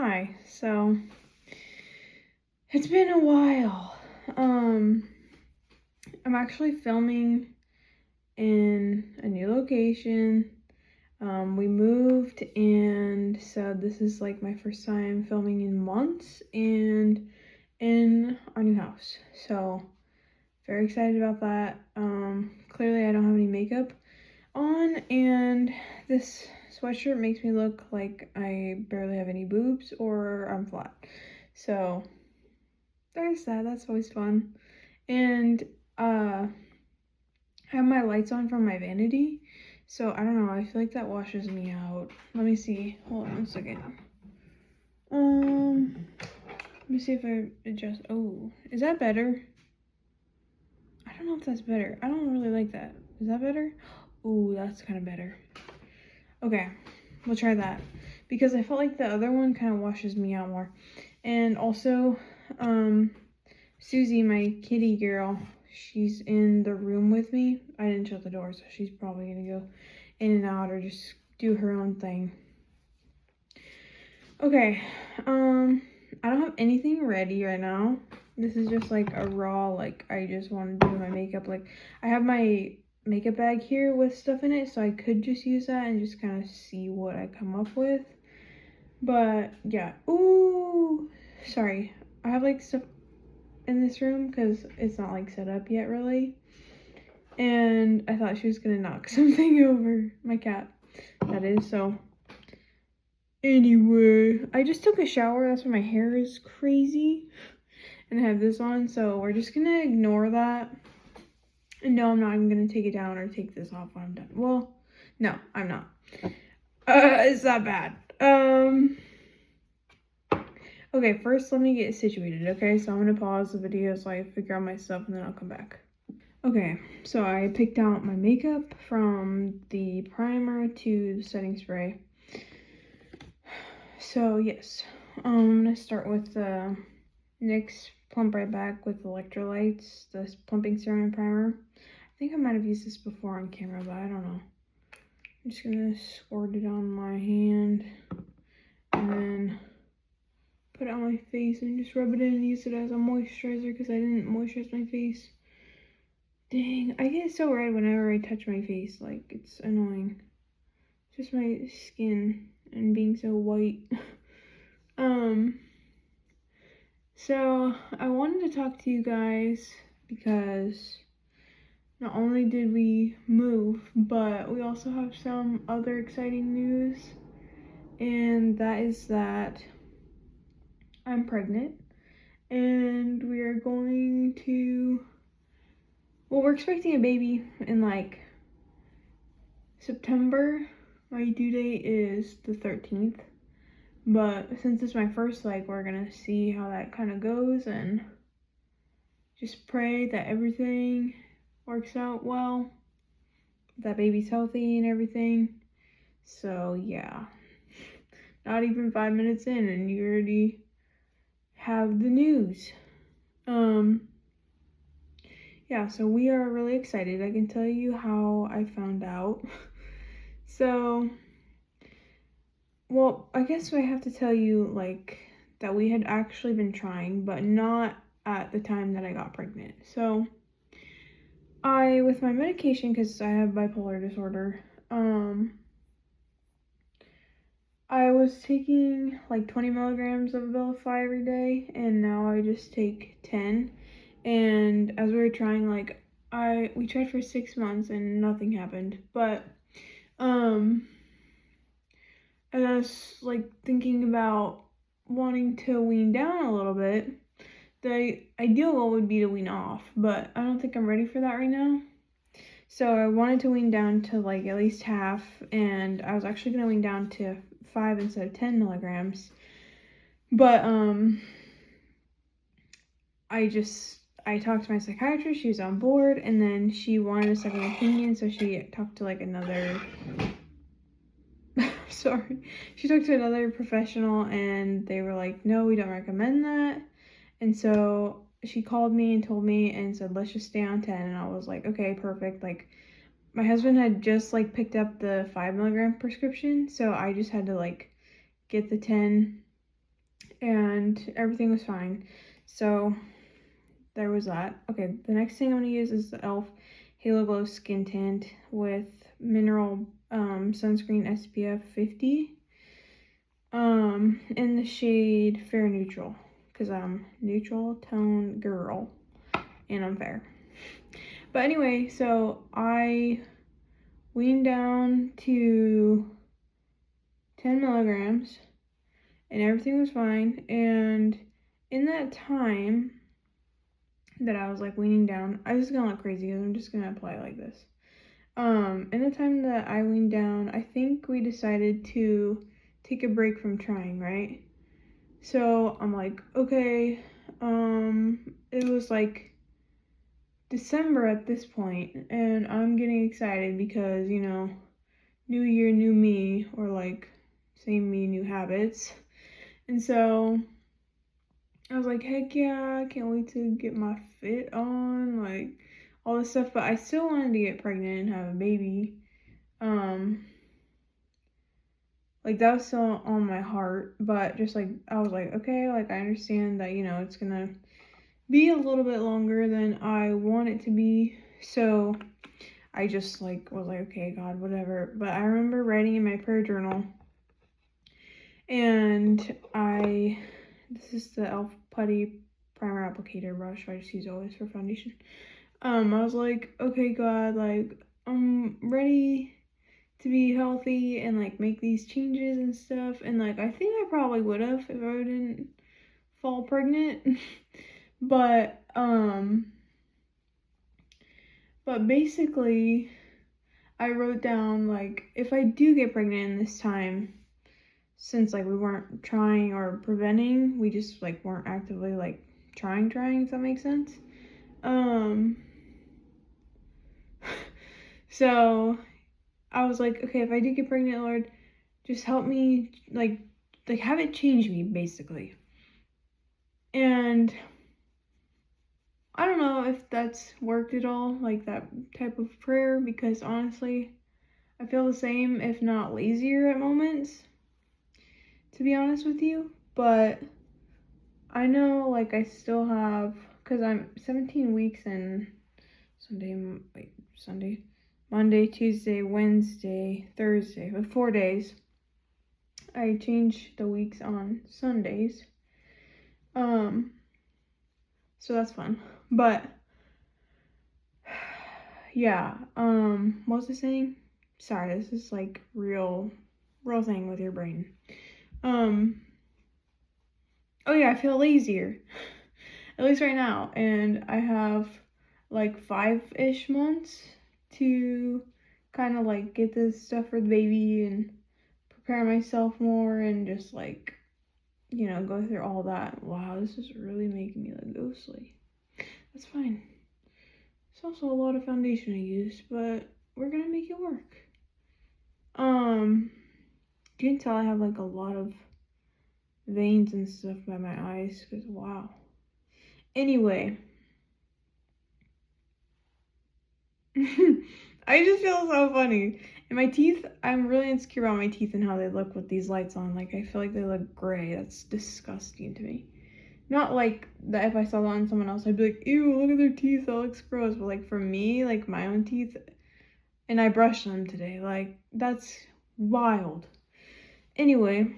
Hi. So it's been a while. I'm actually filming in a new location. We moved, and so this is like my first time filming in months and in our new house. So very excited about that. Clearly I don't have any makeup on, and this sweatshirt makes me look like I barely have any boobs or I'm flat. So there's that. That's always fun. And I have my lights on from my vanity. So I don't know, I feel like that washes me out. Let me see. Hold on 1 second. Let me see if I adjust. Oh, is that better? I don't know if that's better. I don't really like that. Is that better? Ooh, that's kind of better. Okay, we'll try that. Because I felt like the other one kind of washes me out more. And also, Susie, my kitty girl, she's in the room with me. I didn't shut the door, so she's probably gonna go in and out or just do her own thing. Okay, I don't have anything ready right now. This is just like a raw, like I just want to do my makeup. Like I have my makeup bag here with stuff in it, so I could just use that and just kind of see what I come up with. But yeah, ooh, sorry. I have like stuff in this room because it's not like set up yet really, and I thought she was gonna knock something over, my cat that is. So anyway, I just took a shower. That's why my hair is crazy and I have this on, so we're just gonna ignore that. And no, I'm not even gonna take it down or take this off when I'm done. Well, no, I'm not. It's not bad. Okay, first let me get situated, okay? So I'm gonna pause the video so I figure out my stuff and then I'll come back. Okay, so I picked out my makeup from the primer to the setting spray. So yes, I'm gonna start with the NYX Plump Right Back with Electrolytes, the plumping serum and primer. I think I might have used this before on camera, but I don't know. I'm just gonna squirt it on my hand and then put it on my face and just rub it in and use it as a moisturizer because I didn't moisturize my face. Dang, I get so red whenever I touch my face. Like, it's annoying. It's just my skin and being so white. So I wanted to talk to you guys because not only did we move, but we also have some other exciting news. And that is that I'm pregnant. And we are going to, well, we're expecting a baby in like September. My due date is the 13th. But since it's my first, like, we're gonna see how that kind of goes and just pray that everything works out well, that baby's healthy and everything. So yeah, not even 5 minutes in and you already have the news. Yeah, so we are really excited. I can tell you how I found out. So, well, I guess I have to tell you, like, that we had actually been trying, but not at the time that I got pregnant. So, with my medication, because I have bipolar disorder, I was taking like 20 milligrams of Abilify every day, and now I just take 10. And as we were trying, like, we tried for 6 months and nothing happened. But, as I was like thinking about wanting to wean down a little bit, the ideal goal would be to wean off, but I don't think I'm ready for that right now. So I wanted to wean down to like at least half, and I was actually gonna wean down to 5 instead of 10 milligrams. But I talked to my psychiatrist, she was on board, and then she wanted a second opinion, so she talked to like another she talked to another professional and they were like, no, we don't recommend that. And so she called me and told me and said, let's just stay on 10. And I was like, okay, perfect. Like, my husband had just like picked up the 5 milligram prescription, so I just had to like get the 10 and everything was fine. So there was that. Okay, the next thing I'm gonna use is the e.l.f. Halo Glow Skin Tint with mineral sunscreen SPF 50 in the shade Fair Neutral, because I'm neutral tone girl and I'm fair. But anyway, so I weaned down to 10 milligrams and everything was fine. And in that time that I was like weaning down, I was gonna look crazy because I'm just gonna apply it like this. In the time that I weaned down, I think we decided to take a break from trying, right? So I'm like, okay, it was like December at this point, and I'm getting excited because, you know, new year, new me, or like same me, new habits. And so I was like, heck yeah, I can't wait to get my fit on, like all this stuff. But I still wanted to get pregnant and have a baby. Like that was still on my heart, but just like I was like, okay, like I understand that, you know, it's gonna be a little bit longer than I want it to be. So I just like was like, okay, God, whatever. But I remember writing in my prayer journal, and this is the e.l.f. Putty Primer Applicator brush I just use always for foundation. I was like, okay, God, like I'm ready to be healthy and like make these changes and stuff. And like I think I probably would have if I didn't fall pregnant. But basically I wrote down like if I do get pregnant in this time, since like we weren't trying or preventing, we just like weren't actively like trying, if that makes sense. So I was like, okay, if I do get pregnant, Lord, just help me like have it change me, basically. And I don't know if that's worked at all, like that type of prayer, because honestly, I feel the same, if not lazier at moments, to be honest with you. But I know, like, I still have, because I'm 17 weeks in Monday, Tuesday, Wednesday, Thursday, 4 days. I change the weeks on Sundays. So that's fun. But yeah, what was I saying? Sorry, this is like real thing with your brain. Oh yeah, I feel lazier. At least right now. And I have like 5-ish months to kind of like get this stuff for the baby and prepare myself more and just like, you know, go through all that. Wow, this is really making me look ghostly. That's fine. It's also a lot of foundation I use, but we're gonna make it work. You can tell I have like a lot of veins and stuff by my eyes, because wow. Anyway. I just feel so funny. And my teeth, I'm really insecure about my teeth and how they look with these lights on. Like, I feel like they look gray. That's disgusting to me. Not like that if I saw that on someone else, I'd be like, ew, look at their teeth, that looks gross. But like for me, like my own teeth, and I brushed them today. Like, that's wild. Anyway.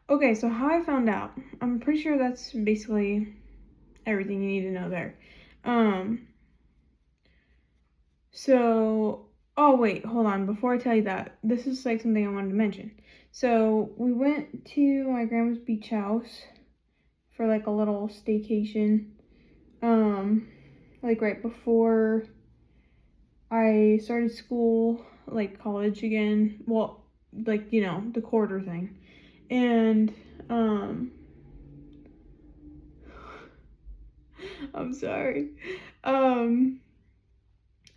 Okay, so how I found out. I'm pretty sure that's basically everything you need to know there. So, oh wait, hold on. Before I tell you that, this is like something I wanted to mention. So we went to my grandma's beach house for like a little staycation. Like right before I started school, like college again. Well, like, you know, the quarter thing. And, I'm sorry.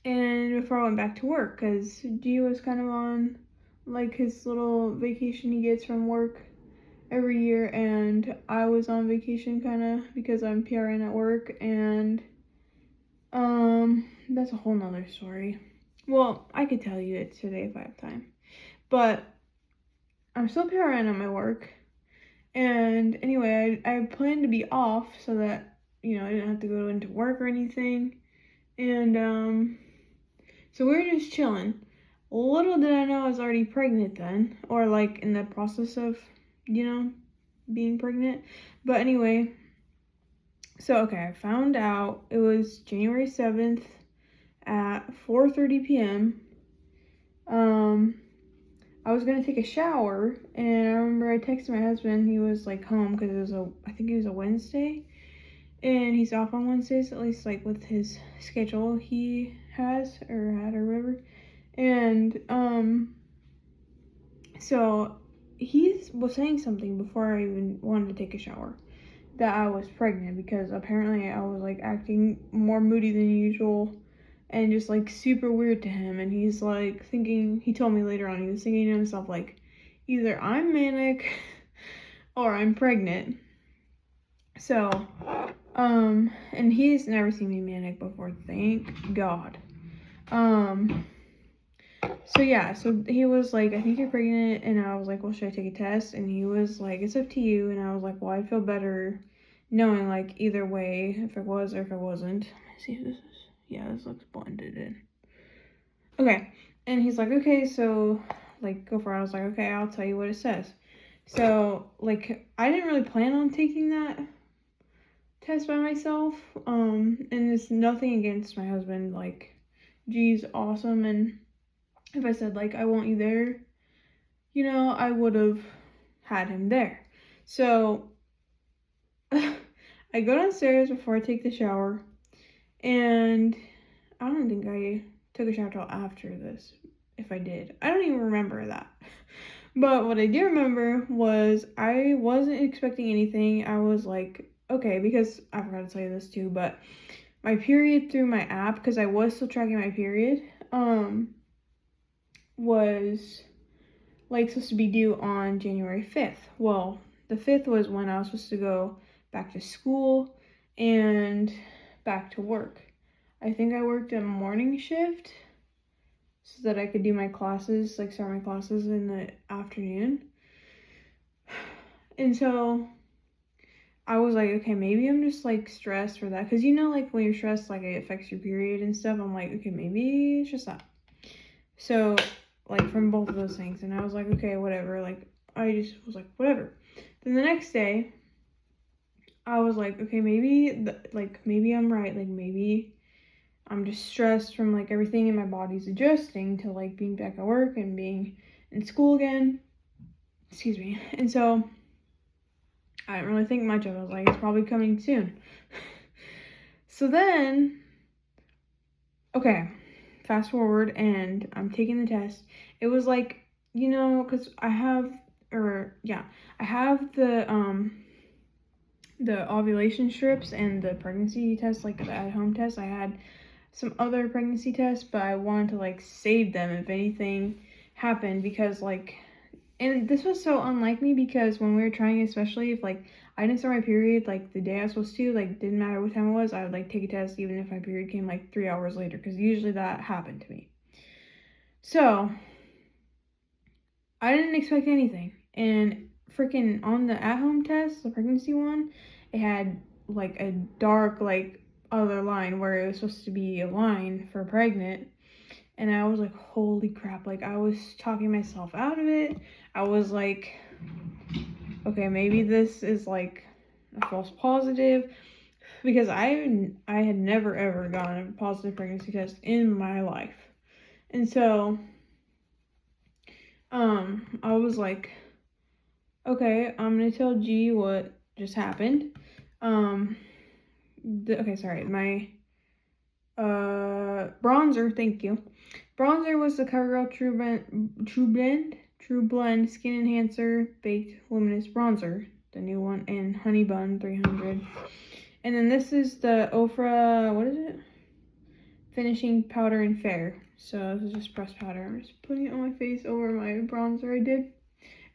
And before I went back to work, because G was kind of on like his little vacation he gets from work every year, and I was on vacation kind of because I'm PRN at work, and that's a whole nother story. Well, I could tell you it today if I have time, but I'm still PRN at my work, And anyway, I planned to be off so that, you know, I didn't have to go into work or anything. And so we were just chilling. Little did I know I was already pregnant then, or like in the process of, you know, being pregnant. But anyway, so okay, I found out it was January 7th at 4:30 p.m. I was gonna take a shower, and I remember I texted my husband. He was like home because I think it was a Wednesday, and he's off on Wednesdays, at least like with his schedule he has or had or whatever. And so he was saying something before I even wanted to take a shower that I was pregnant, because apparently I was like acting more moody than usual and just like super weird to him. And he's like thinking, he told me later on, he was thinking to himself like, either I'm manic or I'm pregnant. So and he's never seen me manic before, thank God. So yeah, so he was like, I think you're pregnant, and I was like, well, should I take a test? And he was like, it's up to you. And I was like, well, I'd feel better knowing like either way, if it was or if it wasn't. Let me see if this is, yeah, this looks blended in. Okay, and he's like, okay, so like go for it. I was like, okay, I'll tell you what it says. So like I didn't really plan on taking that test by myself, and it's nothing against my husband. Like, G's awesome, and if I said like I want you there, you know, I would have had him there. So I go downstairs before I take the shower, and I don't think I took a shower till after this. If I did, I don't even remember that. But what I do remember was I wasn't expecting anything. I was like, okay, because I forgot to tell you this too, but my period through my app, because I was still tracking my period, was like supposed to be due on January 5th. Well, the 5th was when I was supposed to go back to school and back to work. I think I worked a morning shift so that I could do my classes, like start my classes in the afternoon. And so I was like, okay, maybe I'm just like stressed for that. Because you know, like when you're stressed, like it affects your period and stuff. I'm like, okay, maybe it's just that. So like from both of those things. And I was like, okay, whatever. Like I just was like, whatever. Then the next day, I was like, okay, maybe maybe I'm right. Like maybe I'm just stressed from like everything in my body's adjusting to like being back at work and being in school again. Excuse me. And so I didn't really think much of it. I was like, it's probably coming soon. So then, okay, fast forward, and I'm taking the test. It was like, you know, because I have the ovulation strips and the pregnancy test, like the at-home test. I had some other pregnancy tests, but I wanted to like save them if anything happened, because like, and this was so unlike me, because when we were trying, especially if like I didn't start my period like the day I was supposed to, like didn't matter what time it was, I would like take a test even if my period came like 3 hours later, because usually that happened to me. So I didn't expect anything, and freaking on the at-home test, the pregnancy one, it had like a dark like other line where it was supposed to be a line for pregnant. And I was like, holy crap, like I was talking myself out of it. I was like, okay, maybe this is like a false positive, because I had never ever gotten a positive pregnancy test in my life. And so I was like, okay, I'm gonna tell G what just happened. My bronzer, thank you. Bronzer was the CoverGirl True Blend Skin Enhancer Baked Luminous Bronzer, the new one, in Honey Bun 300. And then this is the Ofra, what is it? Finishing Powder and Fair. So this is just pressed powder. I'm just putting it on my face over my bronzer I did.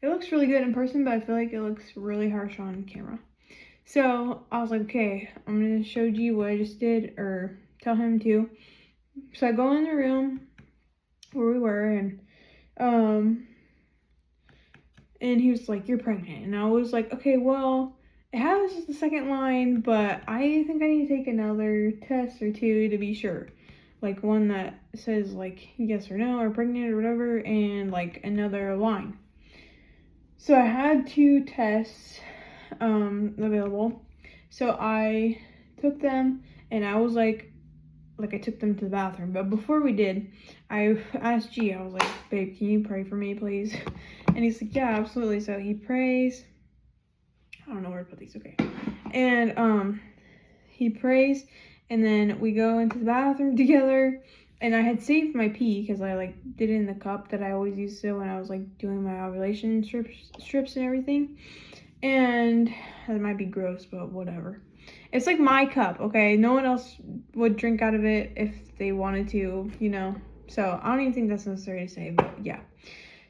It looks really good in person, but I feel like it looks really harsh on camera. So I was like, okay, I'm gonna show G what I just did, or tell him to. So I go in the room where we were, and And he was like, you're pregnant. And I was like, okay, well, it has the second line, but I think I need to take another test or two to be sure. Like one that says like yes or no or pregnant or whatever, and like another line. So I had 2 tests available. So I took them, and I was like I took them to the bathroom. But before we did, I asked G, I was like, babe, can you pray for me, please? And he's like, yeah, absolutely. So he prays. I don't know where to put these. Okay. And he prays, and then we go into the bathroom together. And I had saved my pee because I like did it in the cup that I always used to when I was like doing my ovulation strips and everything. And that might be gross, but whatever. It's like my cup, okay? No one else would drink out of it if they wanted to, you know? So I don't even think that's necessary to say, but yeah.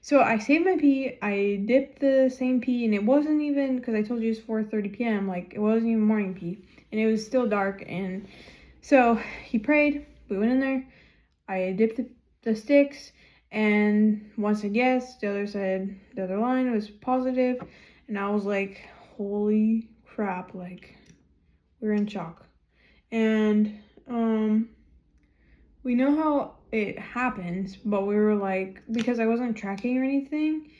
So I saved my pee. I dipped the same pee, and it wasn't even, because I told you it's 4:30 p.m., like it wasn't even morning pee. And it was still dark. And so he prayed. We went in there. I dipped the sticks, and one said yes, the other line was positive, and I was like, holy crap, like we were in shock. And we know how it happens, but we were like, because I wasn't tracking or anything,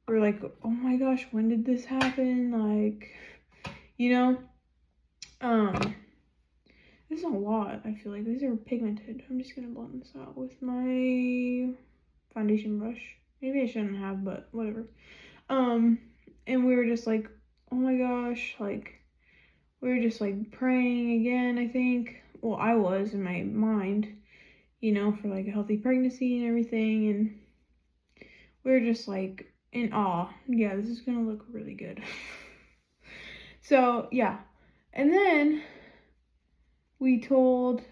we were like, oh my gosh, when did this happen? Like, you know, this is a lot. I feel like these are pigmented. I'm just gonna blend this out with my foundation brush. Maybe I shouldn't have, but whatever. And we were just like, oh my gosh, like we were just like praying again, I think. Well, I was in my mind, you know, for like a healthy pregnancy and everything, and we were just like in awe. Yeah, this is gonna look really good. So yeah. And then we told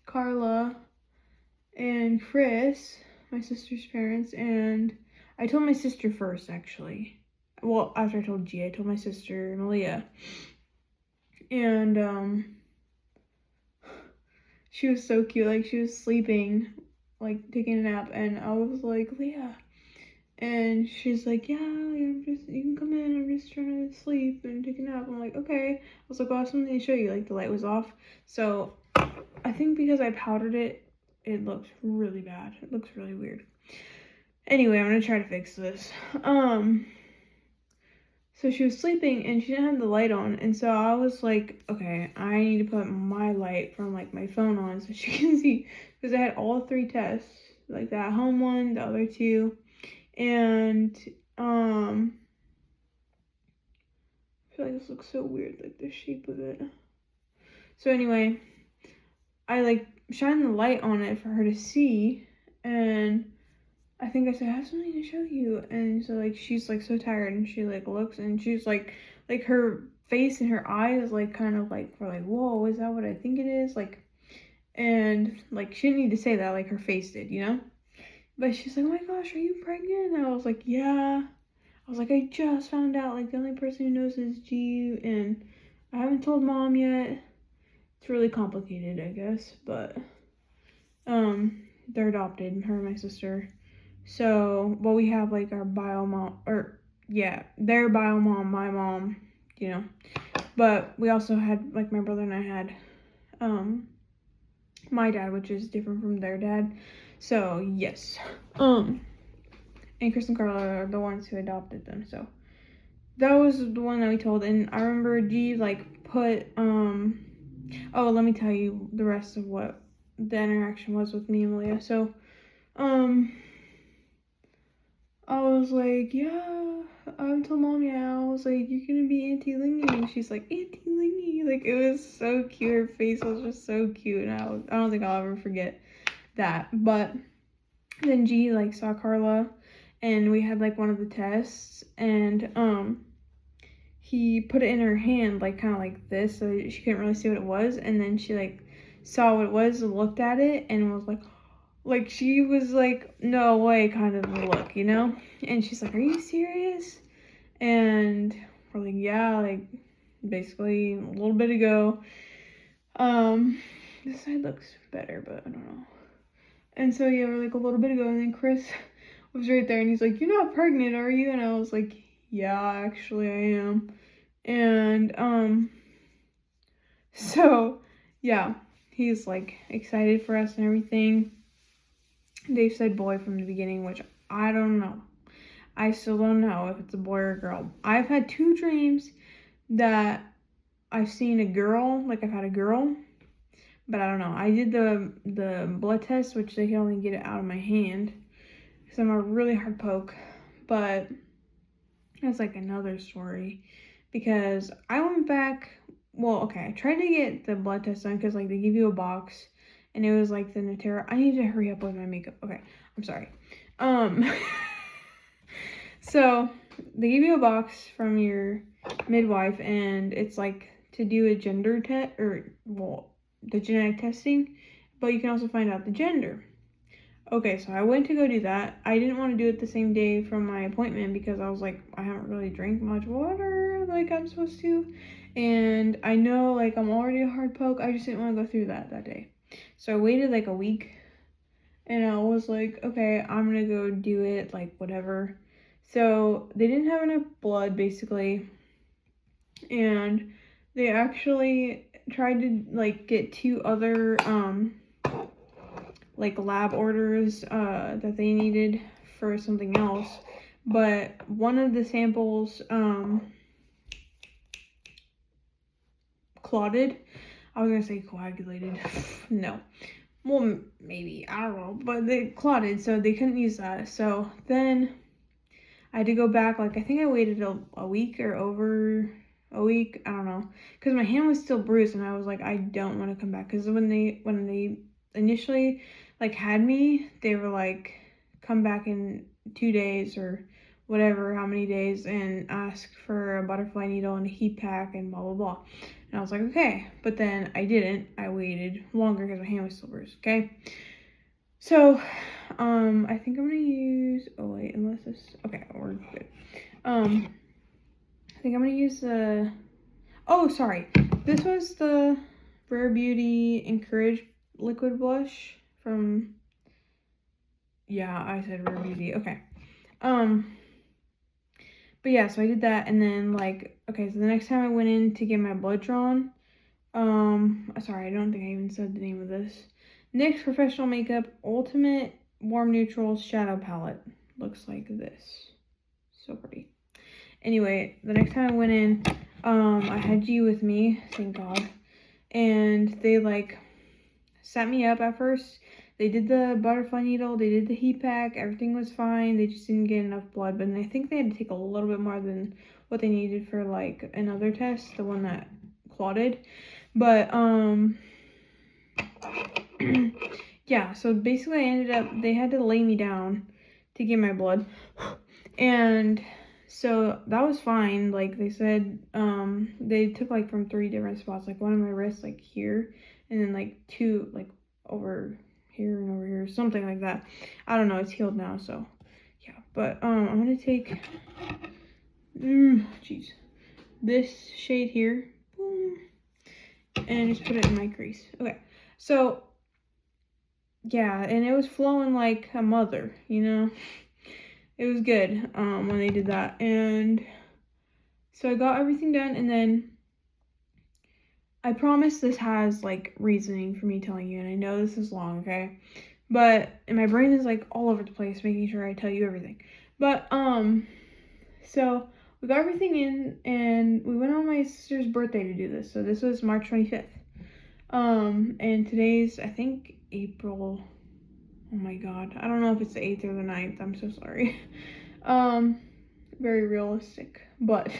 Carla and Chris, my sister's parents, and I told my sister first, actually. Well, after I told G, I told my sister, Malia. And she was so cute. Like, she was sleeping, like, taking a nap, and I was like, Leah. And she's like, yeah, you can come in. I'm just trying to sleep and take a nap. I'm like, okay. I was like, well, I have something to show you. Like, the light was off. So I think because I powdered it, it looks really bad. It looks really weird. Anyway, I'm gonna try to fix this. So she was sleeping and she didn't have the light on, and so I was like, okay, I need to put my light from like my phone on so she can see, because I had all 3 tests, like that home one, the other 2, and I feel like this looks so weird, like the shape of it. So anyway, I like shined the light on it for her to see, and I think I said, I have something to show you. And so like she's like so tired, and she like looks, and she's like her face and her eyes like kind of like were like, whoa, is that what I think it is? Like, and like she didn't need to say that, like her face did, you know? But she's like, oh my gosh, are you pregnant? And I was like, yeah. I was like, I just found out, like the only person who knows is G, and I haven't told mom yet. It's really complicated, I guess, but they're adopted, her and my sister. So, well, we have like our bio mom, or yeah, their bio mom, my mom, you know. But we also had, like, my brother and I had my dad, which is different from their dad. So yes. And Chris and Carla are the ones who adopted them. So that was the one that we told. And I remember G like put oh, let me tell you the rest of what the interaction was with me and Malia. So I was like, yeah, I told mom, yeah. I was like, you're gonna be Auntie Lingy. And she's like, Auntie Lingy. Like, it was so cute. Her face was just so cute. And I don't think I'll ever forget that. But then G, like, saw Carla, and we had, like, one of the tests. And, he put it in her hand, like, kind of like this. So she couldn't really see what it was. And then she, like, saw what it was, looked at it, and was like she was like, no way kind of a look, you know? And she's like, are you serious? And we're like, yeah, like basically a little bit ago. This side looks better, but I don't know. And so yeah, we're like a little bit ago, and then Chris was right there, and he's like, "You're not pregnant, are you?" And I was like, "Yeah, actually I am." And so yeah, he's like excited for us and everything. They said boy from the beginning, which I don't know. I still don't know if it's a boy or a girl. I've had 2 dreams that I've seen a girl, like I've had a girl, but I don't know. I did the blood test, which they can only get it out of my hand because I'm a really hard poke, but that's like another story because I went back. Well, okay, I tried to get the blood test done because like they give you a box, and it was like the Natera. I need to hurry up with my makeup. Okay, I'm sorry. So they give you a box from your midwife, and it's like to do a gender test, or well, the genetic testing, but you can also find out the gender. Okay, so I went to go do that. I didn't want to do it the same day from my appointment because I was like, I haven't really drank much water like I'm supposed to, and I know like I'm already a hard poke. I just didn't want to go through that day. So I waited like a week, and I was like, okay, I'm gonna go do it, like whatever. So they didn't have enough blood basically, and they actually tried to like get 2 other like lab orders that they needed for something else, but one of the samples clotted. I was gonna say coagulated. No. Well, maybe, I don't know, but they clotted, so they couldn't use that. So then I had to go back, like I think I waited a week or over a week, I don't know, because my hand was still bruised, and I was like, I don't want to come back, because when they initially like had me, they were like, come back in 2 days or whatever, how many days, and ask for a butterfly needle and a heat pack and blah blah blah. And I was like, okay, but then I didn't. I waited longer because my hand was still bruised. Okay, so I think I'm gonna use. Oh wait, unless this. Okay, we're good. I think I'm gonna use the. Oh, sorry. This was the Rare Beauty Encourage Liquid Blush from. Yeah, I said Rare Beauty. Okay. But yeah, so I did that, and then like, okay, so the next time I went in to get my blood drawn, sorry, I don't think I even said the name of this. NYX Professional Makeup Ultimate Warm Neutrals Shadow Palette. Looks like this. So pretty. Anyway, the next time I went in, I had G with me, thank God, and they like set me up at first. They did the butterfly needle, they did the heat pack, everything was fine. They just didn't get enough blood, but I think they had to take a little bit more than what they needed for like another test, the one that clotted. But yeah, so basically I ended up, they had to lay me down to get my blood, and so that was fine. Like they said, they took like from 3 different spots, like one of my wrists, like here, and then like 2 like over here and over here, something like that. I don't know, it's healed now, so yeah. But I'm gonna take jeez, this shade here, boom, and just put it in my crease. Okay, so yeah, and it was flowing like a mother, you know. It was good when they did that. And so I got everything done, and then I promise this has like reasoning for me telling you, and I know this is long, okay? But and my brain is like all over the place making sure I tell you everything. But so we got everything in, and we went on my sister's birthday to do this. So this was March 25th. And today's, I think, April. Oh my god, I don't know if it's the 8th or the 9th. I'm so sorry. Very realistic, but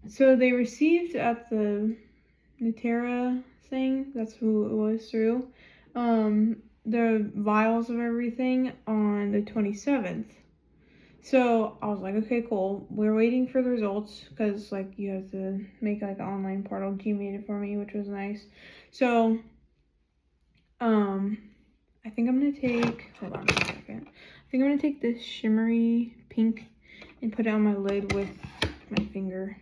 so they received at the Natera thing, that's who it was through, the vials of everything on the 27th. So I was like, okay, cool. We're waiting for the results because like you have to make like an online portal. G made it for me, which was nice. So I think I'm gonna take, hold on a second. I think I'm gonna take this shimmery pink and put it on my lid with my finger.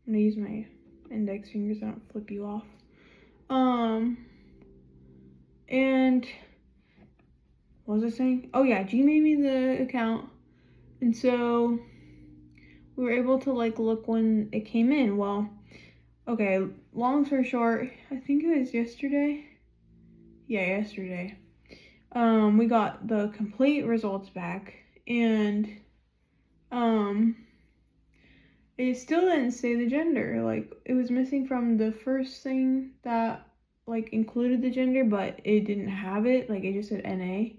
I'm gonna use my index finger so I don't flip you off. And what was I saying? Oh yeah, G made me the account, and so we were able to like look when it came in. Well, okay, long story short, I think it was yesterday. Yeah, yesterday. We got the complete results back, and it still didn't say the gender. Like, it was missing from the first thing that like included the gender, but it didn't have it. Like, it just said NA.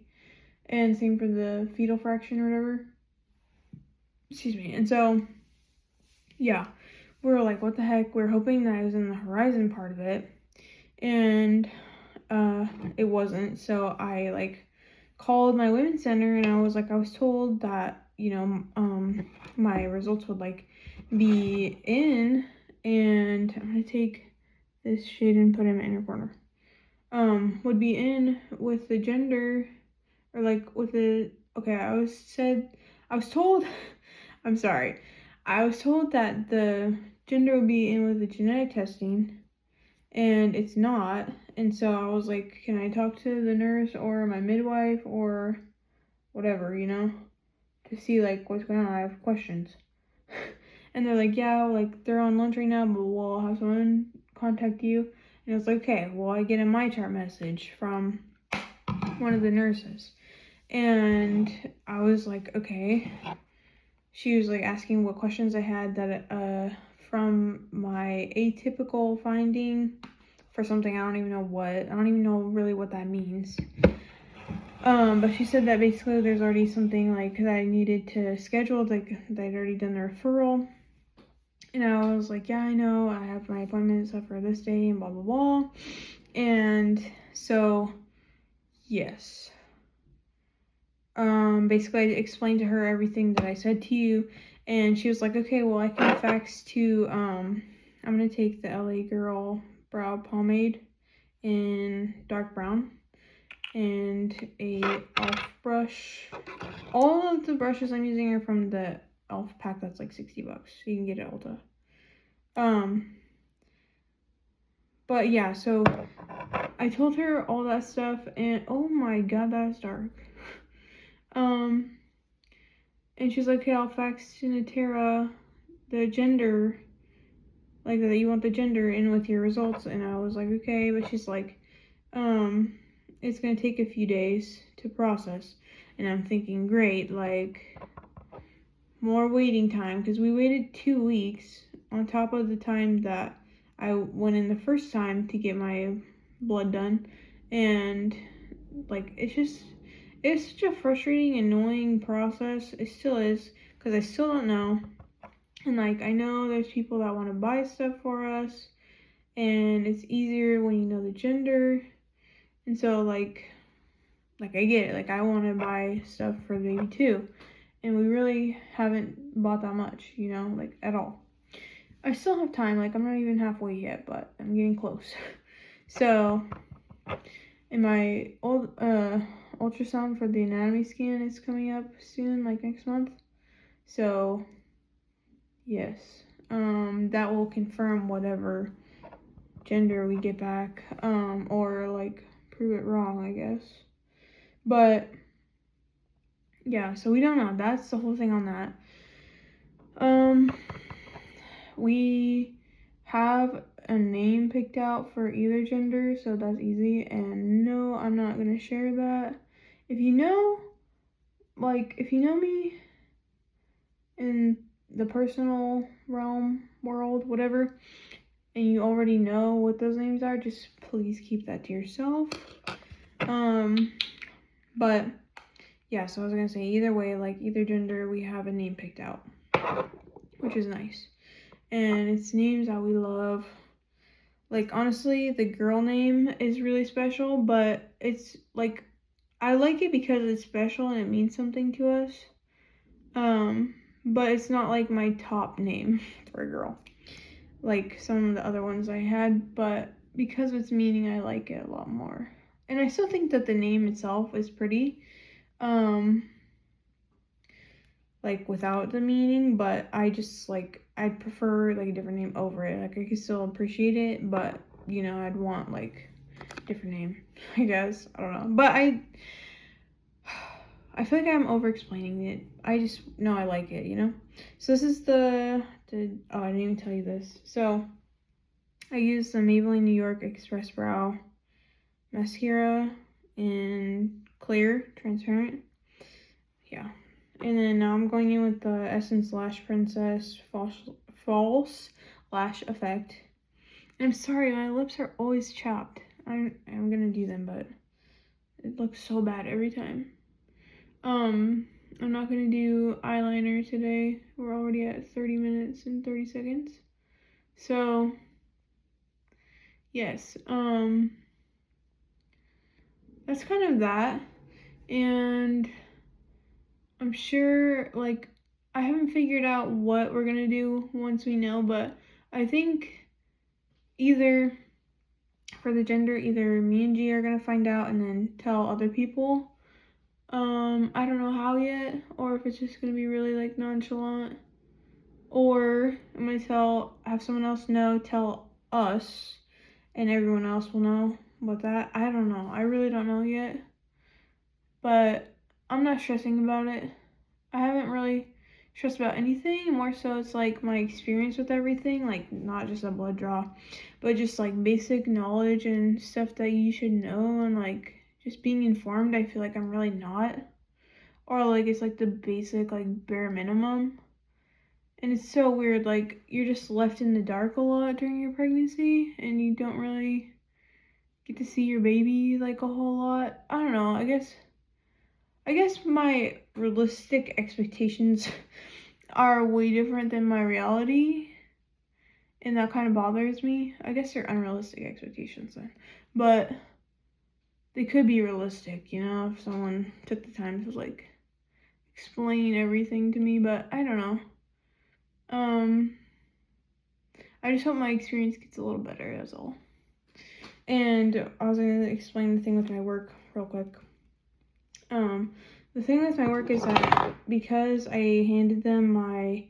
And same for the fetal fraction or whatever. Excuse me. And so, yeah, we were like, what the heck? We were hoping that it was in the horizon part of it, and it wasn't. So I like called my women's center, and I was told that, you know, my results would like be in, and I'm gonna take this shade and put it in my inner corner. Would be in with the gender, or like with the, okay, I was told, I'm sorry, I was told that the gender would be in with the genetic testing, and it's not. And so I was like, can I talk to the nurse or my midwife or whatever, you know, to see like what's going on. I have questions. And they're like, yeah, like they're on lunch right now, but we'll have someone contact you. And I was like, okay, well, I get a MyChart message from one of the nurses. And I was like, okay. She was like asking what questions I had that from my atypical finding for something I don't even know really what that means. But she said that basically there's already something like that I needed to schedule, like they'd already done the referral. And I was like, yeah, I know, I have my appointment set for this day and blah blah blah. And so yes. Basically I explained to her everything that I said to you, and she was like, okay, well, I can fax to I'm gonna take the LA Girl brow pomade in dark brown and a elf brush. All of the brushes I'm using are from the elf pack that's like $60. You can get it at Ulta. But yeah, so I told her all that stuff, and oh my god, that's dark. And she's like, okay, I'll fax to Natera the gender, like that you want the gender in with your results. And I was like, okay, but she's like, it's gonna take a few days to process. And I'm thinking, great, like more waiting time, because we waited 2 weeks on top of the time that I went in the first time to get my blood done. And like, it's such a frustrating, annoying process. It still is, because I still don't know. And like, I know there's people that want to buy stuff for us, and it's easier when you know the gender. And so like I get it, like I want to buy stuff for the baby too, and we really haven't bought that much, you know, like at all. I still have time, like I'm not even halfway yet, but I'm getting close. So, and my old ultrasound for the anatomy scan is coming up soon, like next month. So yes, that will confirm whatever gender we get back, or like prove it wrong, I guess. But yeah, so we don't know. That's the whole thing on that. We have a name picked out for either gender, so that's easy. And no, I'm not gonna share that. If you know me in the personal realm, world, whatever, and you already know what those names are, just please keep that to yourself. But yeah, so I was gonna say, either way, like either gender, we have a name picked out, which is nice. And it's names that we love. Like, honestly, the girl name is really special, but it's like, I like it because it's special and it means something to us. But it's not like my top name for a girl, like some of the other ones I had, but because of its meaning, I like it a lot more. And I still think that the name itself is pretty, like without the meaning, but I just like, I'd prefer like a different name over it. Like, I could still appreciate it, but you know, I'd want like a different name, I guess. I don't know, but I feel like I'm over explaining it. I just know I like it, you know? So this is oh, I didn't even tell you this. So I use the Maybelline New York Express Brow mascara in clear, transparent. Yeah. And then now I'm going in with the Essence Lash Princess False Lash Effect. And I'm sorry, my lips are always chapped. I'm gonna do them, but it looks so bad every time. I'm not gonna do eyeliner today. We're already at 30 minutes and 30 seconds. So, yes, that's kind of that. And I'm sure, like, I haven't figured out what we're gonna do once we know, but I think either for the gender, either me and G are gonna find out and then tell other people. I don't know how yet, or if it's just gonna be really like nonchalant, or I'm gonna have someone else know, tell us, and everyone else will know what that. I don't know. I really don't know yet, but I'm not stressing about it. I haven't really stressed about anything. More so, it's like my experience with everything, like not just a blood draw, but just like basic knowledge and stuff that you should know, and like just being informed. I feel like I'm really not, or like it's like the basic, like bare minimum. And it's so weird, like you're just left in the dark a lot during your pregnancy, and you don't really get to see your baby like a whole lot. I don't know. I guess my realistic expectations are way different than my reality, and that kind of bothers me. I guess they're unrealistic expectations then, but they could be realistic, you know, if someone took the time to like explain everything to me. But I don't know. I just hope my experience gets a little better, that's all. And I was gonna explain the thing with my work real quick. The thing with my work is that because I handed them my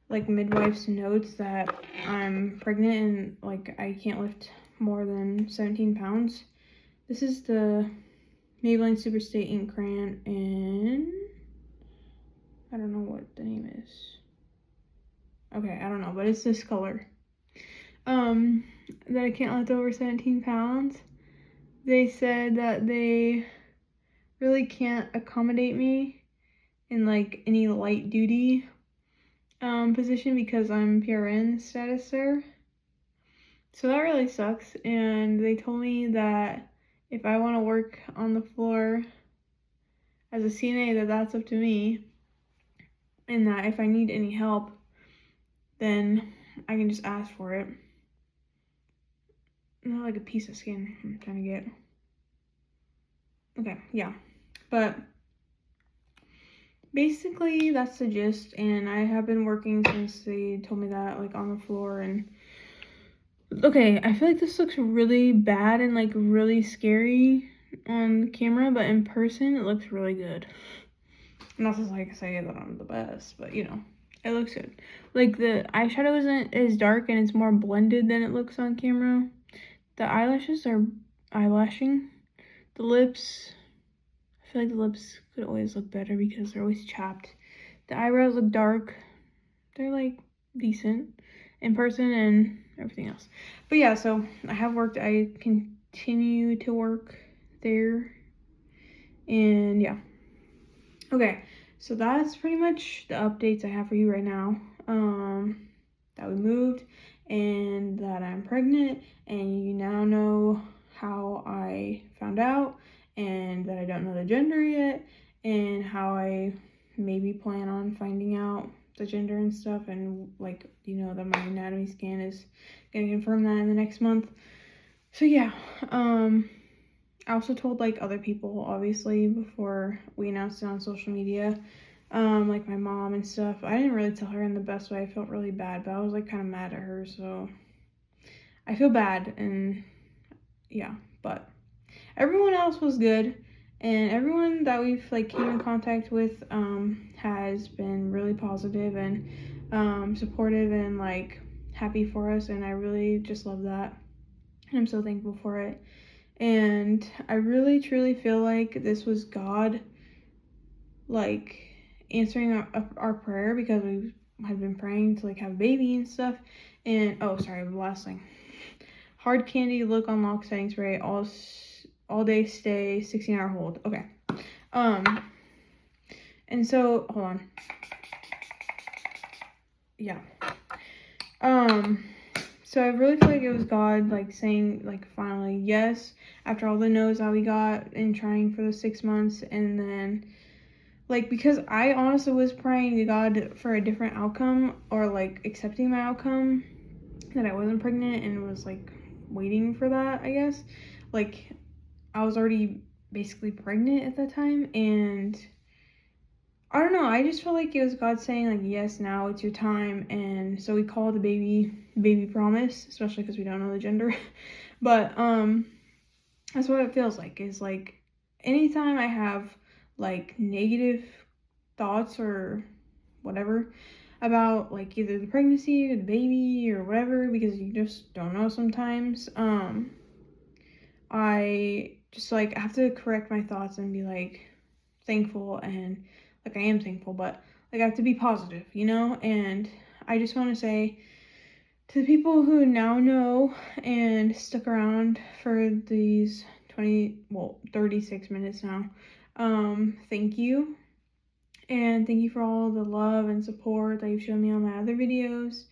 like midwife's notes that I'm pregnant and like I can't lift more than 17 pounds. This is the Maybelline Superstay Ink Crayon, and I don't know what the name is. Okay, I don't know, but it's this color. That I can't lift over 17 pounds. They said that they really can't accommodate me in like any light duty position because I'm PRN status there. So that really sucks. And they told me that if I want to work on the floor as a CNA, that's up to me, and that if I need any help, then I can just ask for it. Not like a piece of skin I'm trying to get. Okay, yeah. But basically that's the gist, and I have been working since they told me that, like on the floor. And okay, I feel like this looks really bad and like really scary on camera, but in person it looks really good. Not to like say that I'm the best, but you know, it looks good. Like the eyeshadow isn't as dark and it's more blended than it looks on camera. The eyelashes are eyelashing. The lips, I feel like the lips could always look better because they're always chapped. The eyebrows look dark. They're like decent in person and everything else. But yeah, so I have worked. I continue to work there. And yeah. Okay, so that's pretty much the updates I have for you right now. That we moved and that I'm pregnant, and you now know how I found out, and that I don't know the gender yet, and how I maybe plan on finding out the gender and stuff, and like, you know, that my anatomy scan is gonna confirm that in the next month. So yeah, I also told like other people, obviously, before we announced it on social media, like my mom and stuff. I didn't really tell her in the best way. I felt really bad, but I was like kind of mad at her, so I feel bad. And yeah, but everyone else was good, and everyone that we've like came in contact with has been really positive and supportive and like happy for us, and I really just love that, and I'm so thankful for it. And I really truly feel like this was God like answering our prayer, because we had been praying to like have a baby and stuff. And oh, sorry, the last thing. Hard candy, look, unlock, setting spray, all day stay, 16-hour hold. Okay. And so hold on. Yeah. So I really feel like it was God like saying like finally yes after all the no's that we got in trying for the 6 months. And then like, because I honestly was praying to God for a different outcome, or like accepting my outcome, that I wasn't pregnant, and was like waiting for that, I guess. Like, I was already basically pregnant at that time, and I don't know, I just felt like it was God saying like, yes, now it's your time. And so we call the baby promise, especially because we don't know the gender. But that's what it feels like, is like anytime I have like negative thoughts or whatever about like either the pregnancy or the baby or whatever, because you just don't know sometimes, I just like have to correct my thoughts and be like thankful, and like I am thankful, but like I have to be positive, you know. And I just want to say to the people who now know and stuck around for these 36 minutes now, thank you. And thank you for all the love and support that you've shown me on my other videos,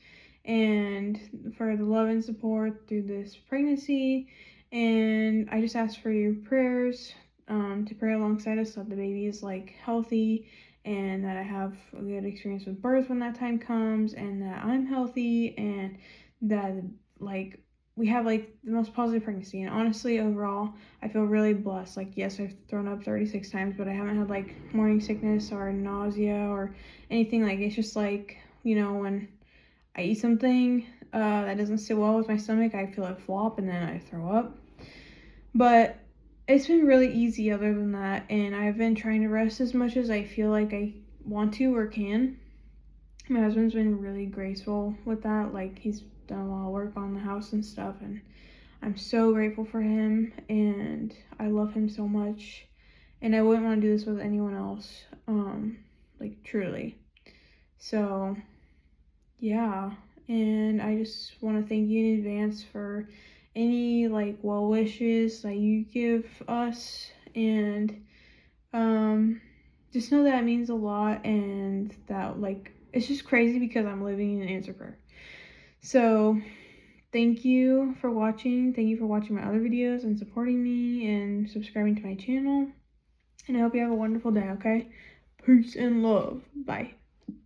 and for the love and support through this pregnancy. And I just ask for your prayers, to pray alongside us so that the baby is like healthy, and that I have a good experience with birth when that time comes, and that I'm healthy, and that like we have like the most positive pregnancy. And honestly, overall, I feel really blessed. Like, yes, I've thrown up 36 times, but I haven't had like morning sickness or nausea or anything. Like, it's just like, you know, when I eat something that doesn't sit well with my stomach, I feel it flop and then I throw up. But it's been really easy other than that, and I've been trying to rest as much as I feel like I want to or can. My husband's been really graceful with that. Like, he's done a lot of work on the house and stuff, and I'm so grateful for him, and I love him so much, and I wouldn't want to do this with anyone else, like truly. So yeah, and I just want to thank you in advance for any like well wishes that you give us, and just know that it means a lot, and that like it's just crazy because I'm living in an answer prayer. So thank you for watching. Thank you for watching my other videos and supporting me and subscribing to my channel. And I hope you have a wonderful day, okay? Peace and love. Bye.